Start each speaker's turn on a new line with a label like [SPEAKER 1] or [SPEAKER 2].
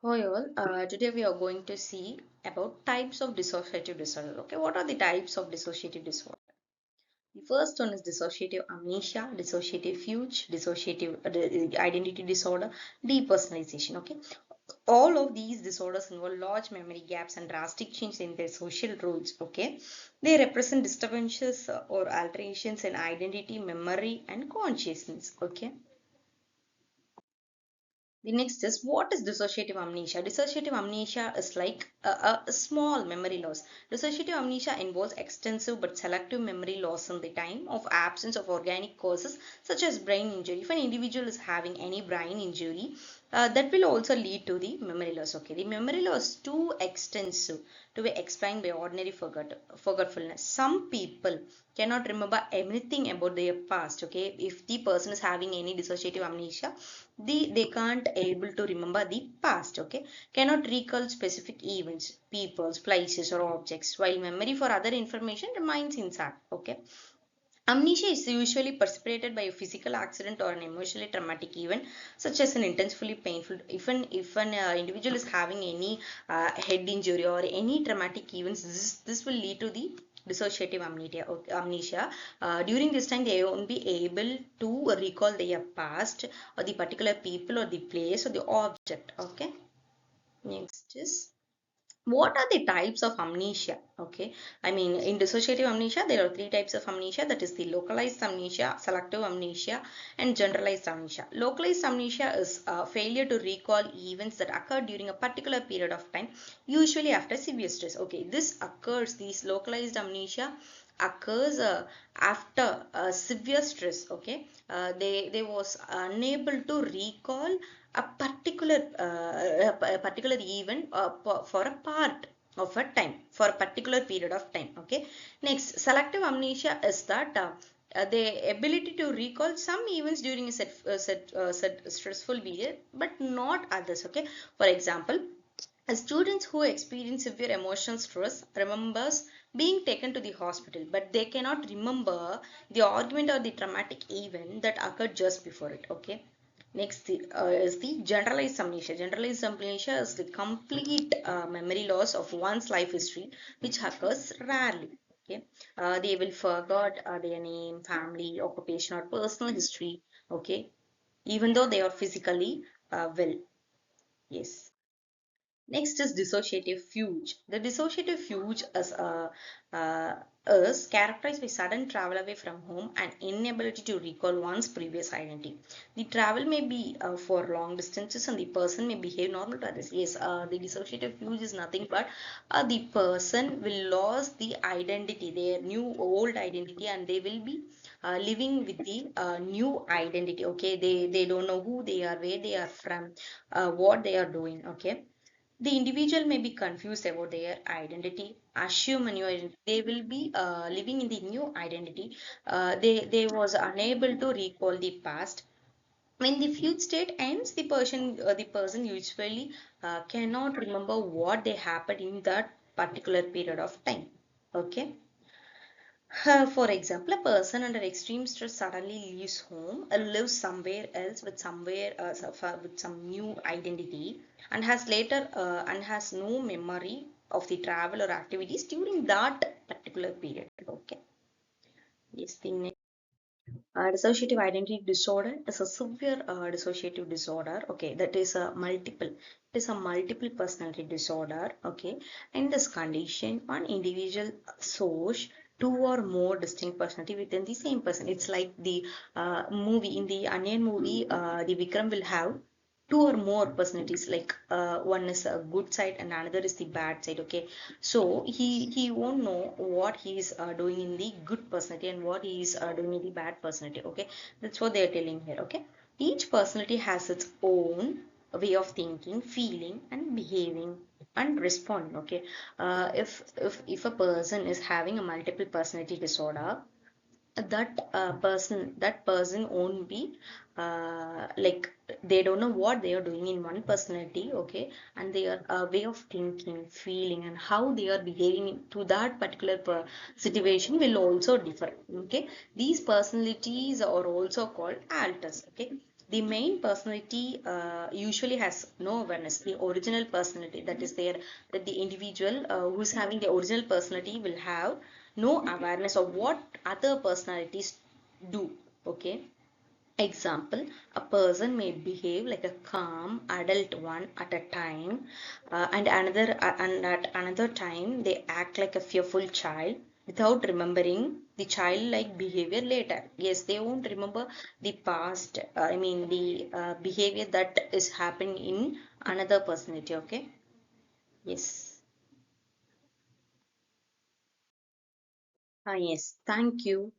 [SPEAKER 1] Hi all, today we are going to see about types of dissociative disorder. Okay, what are the types of dissociative disorder? The first one is dissociative amnesia, dissociative fugue, dissociative identity disorder, depersonalization. Okay, all of these disorders involve large memory gaps and drastic change in their social roles. Okay, they represent disturbances or alterations in identity, memory, and consciousness. Okay. The next is, what is dissociative amnesia? Dissociative amnesia is like a small memory loss. Dissociative amnesia involves extensive but selective memory loss in the time of absence of organic causes such as brain injury. If an individual is having any brain injury, that will also lead to the memory loss. Okay, the memory loss too extensive to be explained by ordinary forgetfulness. Some people cannot remember anything about their past. Okay, if the person is having any dissociative amnesia, they can't able to remember the past. Okay, cannot recall specific events, peoples, places, or objects, while memory for other information remains intact. Okay, amnesia is usually precipitated by a physical accident or an emotionally traumatic event, such as an intensely painful. If an individual is having any head injury or any traumatic events, this will lead to the dissociative amnesia. During this time, they won't be able to recall their past or the particular people or the place or the object. Okay. Next is, what are the types of amnesia? Okay, I mean, in dissociative amnesia there are three types of amnesia, that is the localized amnesia, selective amnesia, and generalized amnesia. Localized amnesia is failure to recall events that occurred during a particular period of time, usually after severe stress. Okay, these localized amnesia occurs after severe stress. Okay, they was unable to recall a particular event for a part of a time, for a particular period of time. Okay, next, selective amnesia is that the ability to recall some events during a set stressful period but not others. Okay, for example, students who experience severe emotional stress remembers being taken to the hospital, but they cannot remember the argument or the traumatic event that occurred just before it. Okay. Next is the generalized amnesia. Generalized amnesia is the complete memory loss of one's life history, which occurs rarely. Okay, they will forget their name, family, occupation, or personal history. Okay, even though they are physically well. Yes. Next is dissociative fugue. The dissociative fugue uh, is characterized by sudden travel away from home and inability to recall one's previous identity. The travel may be for long distances and the person may behave normal to others. Yes, the dissociative fugue is nothing but the person will lose the identity, their new old identity, and they will be living with the new identity. Okay, they don't know who they are, where they are from, what they are doing. Okay, the individual may be confused about their identity, assume a new identity. They will be living in the new identity. They was unable to recall the past. When the fugue state ends, the person usually cannot remember what they happened in that particular period of time. Okay. For example, a person under extreme stress suddenly leaves home, lives somewhere else with with some new identity, and has no memory of the travel or activities during that particular period. Okay. Yes, the next, dissociative identity disorder is a severe dissociative disorder. Okay, that is a multiple. It is a multiple personality disorder. Okay, in this condition, one individual shows two or more distinct personality within the same person. It's like the movie in the Onion movie. The Vikram will have two or more personalities, like one is a good side and another is the bad side. Okay, so he won't know what he is doing in the good personality and what he is doing in the bad personality. Okay, that's what they are telling here. Okay, each personality has its own way of thinking, feeling, and behaving and responding. Okay, if a person is having a multiple personality disorder, that person won't be like, they don't know what they are doing in one personality. Okay, and their way of thinking, feeling, and how they are behaving to that particular situation will also differ. Okay, these personalities are also called alters. Okay, The main personality usually has no awareness. The original personality that is there, that the individual who's having the original personality will have no awareness of what other personalities do. Okay. Example, a person may behave like a calm adult one at a time, and at another time they act like a fearful child without remembering the childlike behavior later. Yes, they won't remember the past, I mean the behavior that is happening in another personality. Okay. Yes. Yes. Thank you.